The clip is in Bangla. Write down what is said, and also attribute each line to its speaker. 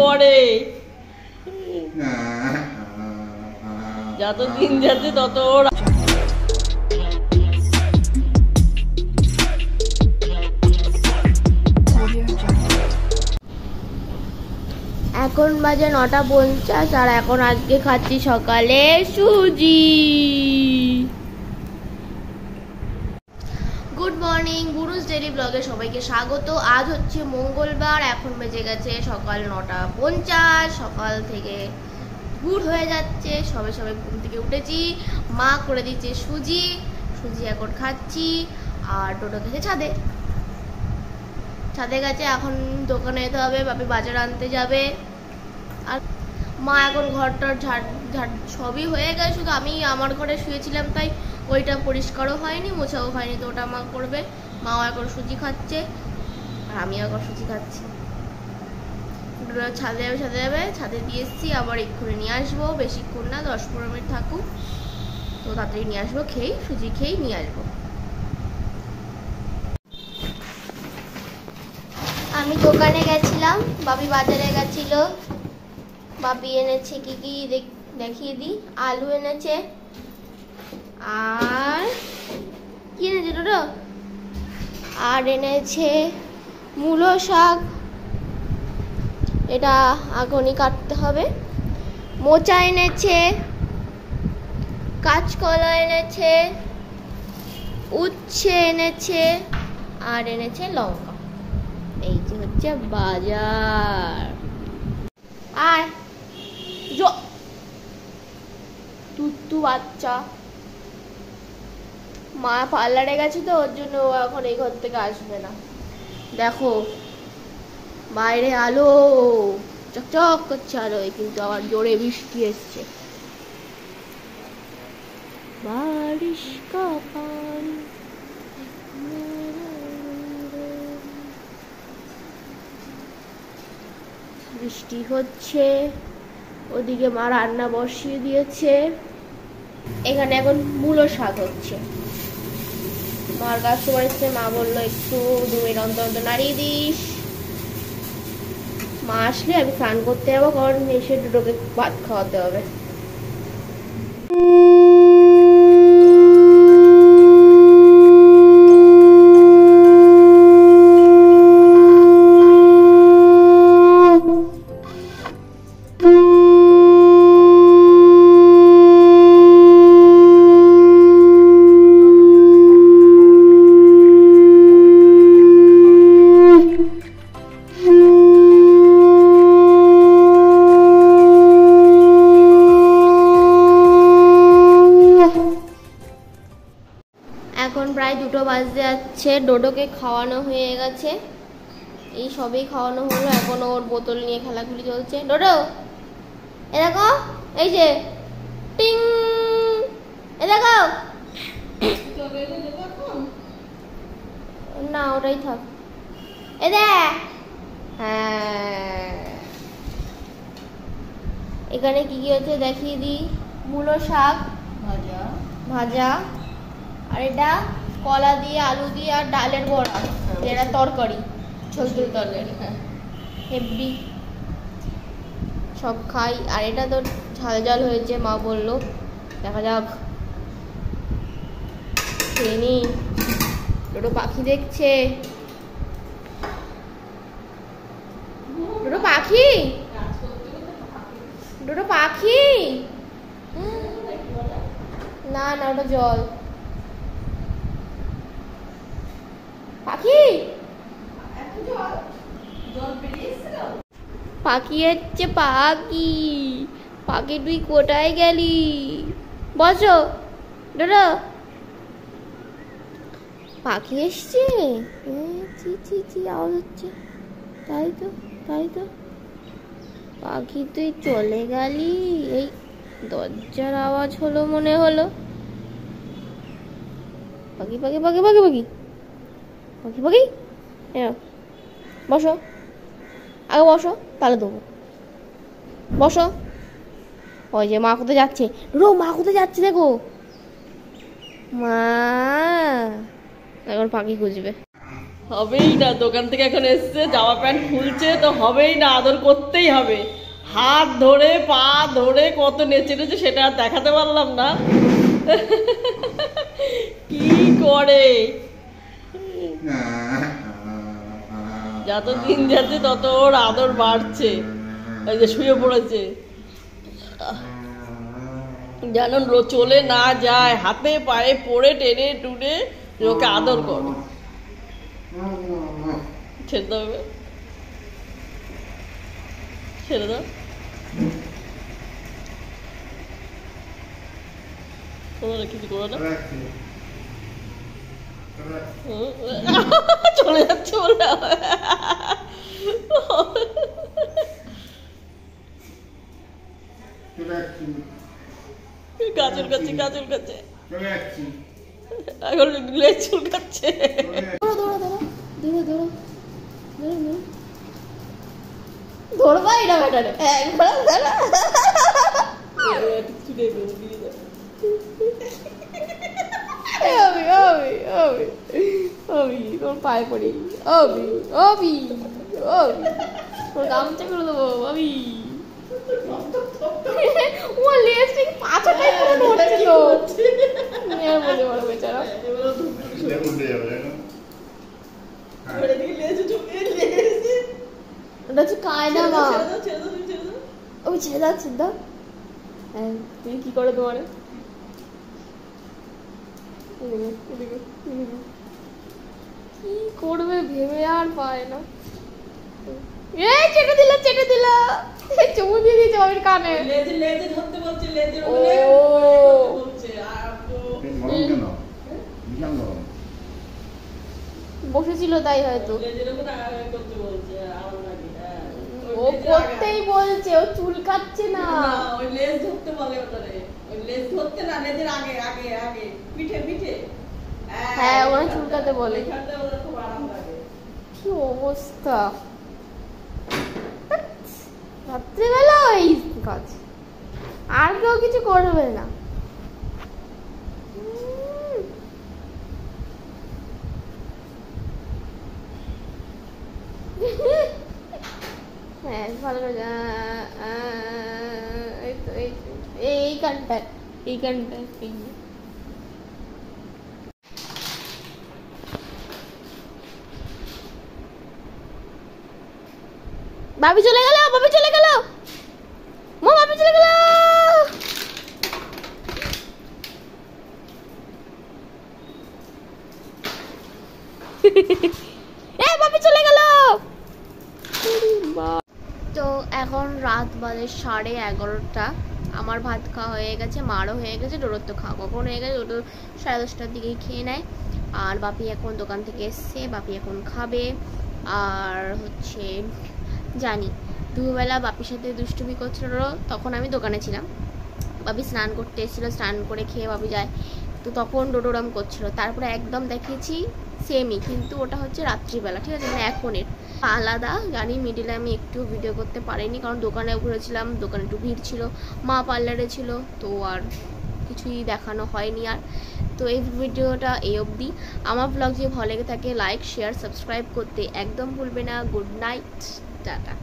Speaker 1: করে, যত দিন যাচ্ছে তত ওর।
Speaker 2: এখন বাজে 9:50 আর এখন আজকে খাচ্ছি সকালে সুজি। গুড মর্নিং, বুরুজ ডেইলি ব্লগে সবাইকে স্বাগত। আজ হচ্ছে মঙ্গলবার, এখন বেজে গেছে সকাল 9:50। সকাল থেকে ভোর হয়ে যাচ্ছে, সবে সবে ঘুম থেকে উঠেছি। মা করে দিচ্ছে সুজি, সুজি এখন খাচ্ছি। আর টোটো গেছে ছাদে গেছে, এখন দোকানে যেতে হবে, বাপি বাজার আনতে যাবে। আর মা এখন ঘরটার ঝাড় সবই হয়ে গেছে, শুধু আমি আমার ঘরে শুয়েছিলাম তাই ওইটা পরিষ্কারও হয়নি, মোছাও হয়নি, তো ওটা মা করবে। মাও এখন সুজি খাচ্ছে আর আমিও এখন সুজি খাচ্ছি। ছাদে যাবে, ছাদে দিয়ে এসছি, আবার এক্ষুনি নিয়ে আসবো, বেশিক্ষণ না, 10-15 মিনিট থাকুক, তো তাড়াতাড়ি নিয়ে আসবো, সুজি খেয়েই নিয়ে আসবো। আমি দোকানে গেছিলাম, বাপি বাজারে গেছিল। বাপি এনেছে কি কি দেখিয়ে দিই। আলু এনেছে, আর কি এনেছে টোটো, আর এনেছে মূলো শাক, এটা এখনই কাটতে হবে। মোচা এনেছে, কাঁচকলা এনেছে, উচ্ছে এনেছে, আর এনেছে লঙ্কা। এই যে হচ্ছে বাজার। আয় তুত্তু বাচ্চা, মা পার্লারে গেছে তো ওর জন্য ও এখন এই ঘর থেকে আসবে না। দেখো বাইরে আলো চকচক করছে আলোয়, কিন্তু আবার জোরে বৃষ্টি এসছে। বারিশ কা পানি, বৃষ্টি হচ্ছে। ওদিকে মা রান্না বসিয়ে দিয়েছে, এখানে এখন মূলো শাক হচ্ছে। মার কাস্টমার এসছে, মা বললো একটু 2 মিনিট অন্তর অন্তর নাড়িয়ে দিস। মা আসলে আমি স্নান করতে যাবো, কারণ এসে দুটোকে ভাত খাওয়াতে হবে। এখন প্রায় 2টো বাজতে যাচ্ছে, ডোডোকে খাওয়ানো হয়ে গেছে, এই সবেই খাওয়ানো হলো। এখন ওর বোতল নিয়ে খেলাখুলি চলছে। ডোডো এ দেখো, এই যে টিং, এ দেখো না, ওটাই থাক, এ দেখ। হ্যাঁ, এখানে কি কি হচ্ছে দেখিয়ে দিই। মূলো শাক ভাজা, আর এটা কলা দিয়ে, আলু দিয়ে, আর ডালের বড়া, যেটা তরকারি, ছোলা তরকারি, হেভি সব খাই। আর এটা তো ঝাল হয়েছে, মা বললো, দেখা যাক, খেয়ে নি। দুটো পাখি দেখছে, দুটো পাখি না না, ওটা জল। পাখি হচ্ছে পাখি, তুই কোথায় গেলি? বসো ডোডো, পাখি এসছে, আওয়াজ হচ্ছে, তাই তো পাখি তুই চলে গেলি, এই দরজার আওয়াজ হলো মনে হলো। পাখি পাখি পাখি পাখি পাখি পাখি পাখি, বসো, আগে বসো, তাহলে দেবো, বসো। ওই যে মা কোথায় যাচ্ছে, মা কোথায় যাচ্ছে দেখো, মা এখন পাখি খুঁজবে।
Speaker 1: হবেই না, দোকান থেকে এখন এসছে, জামা প্যান্ট খুলছে তো হবেই না, আদর করতেই হবে। হাত ধরে পা ধরে কত নেচে নেচে সেটা আর দেখাতে পারলাম না। কি করে, যত দিন যাচ্ছে তত ওর আদর বাড়ছে। এই যে শুয়ে পড়েছে, যেন চলে না যায়, হাতে পায়ে পড়ে টেনে টুনে ওকে আদর করো। ছেড়ে দাও, ছেড়ে দাও, কিছু করো না। চলে যাচ্ছে বলে গাছের কাছে, গাছের কাছে এখন লেজ চুলকাচ্ছে।
Speaker 2: ধরবা এটা ব্যাটারে একবার তোর পায়ে পড়ি, অবি অবি অবি তোর গামছা করে দেবো অবি। ও লিপস্টিক পাছাটাই পুরো নড়ছে তো, মেয়ের বলে বড় বেচারা। ওটা হচ্ছে কায়দা মা, ওই ছেড়ে যাচ্ছে দা। হ্যাঁ তুমি কি করে তোমার কি করবে ভেবে আর পায় না। এই চেটে দিলা, চেটে দিলা, চুমু দিয়ে দিয়েছে বাবির কানে। ও বসেছিল তাই হয়তো, ও করতেই বলছে, ও চুলকাচ্ছে না।
Speaker 1: ওই লেজ ধরতে বলে ওটারে, ওই লেজ ধরতে না, লেজের আগে আগে আগে পিঠে পিঠে।
Speaker 2: হ্যাঁ ওরা চুলকাতে বলে।
Speaker 1: এখানটা ওদের খুব আরাম লাগে।
Speaker 2: কি অবস্থা, রাত্রেবেলা ওই কাজ, আর কেউ কিছু করবে না। হ্যাঁ ভালো করে এই গানটায়, এই গানটায় ভাবি চলে গেল, ভাবি চলে গেল, মা ভাবি চলে গেল। এই ভাবি চলে গেল। তো এখন রাত বাজে 11:30। আমার ভাত খাওয়া হয়ে গেছে, মারও হয়ে গেছে, ডোরোর তো খাওয়া কখন হয়ে গেছে, ওটা 10:30টার দিকেই খেয়ে নেয়। আর বাপি এখন দোকান থেকে এসছে, বাপি এখন খাবে। আর হচ্ছে জানি দুপুরবেলা বাপির সাথে দুষ্টুমি করছিল, তখন আমি দোকানে ছিলাম। বাপি স্নান করতে এসেছিলো, স্নান করে খেয়ে বাপি যায়, তো তখন ডোডোরাম করছিল। তারপরে একদম দেখিয়েছি সেমই, কিন্তু ওটা হচ্ছে রাত্রিবেলা, ঠিক আছে, মানে এখনের আলাদা। জানি মিডিলে আমি একটু ভিডিও করতে পারিনি, কারণ দোকানে ঘুরেছিলাম, দোকানে একটু ভিড় ছিল, মা পার্লারে ছিল, তো আর কিছুই দেখানো হয়নি। আর তো এই ভিডিওটা এই অবধি। আমার ব্লগ যদি ভালো লেগে থাকে লাইক শেয়ার সাবস্ক্রাইব করতে একদম ভুলবে না। Good night, tata.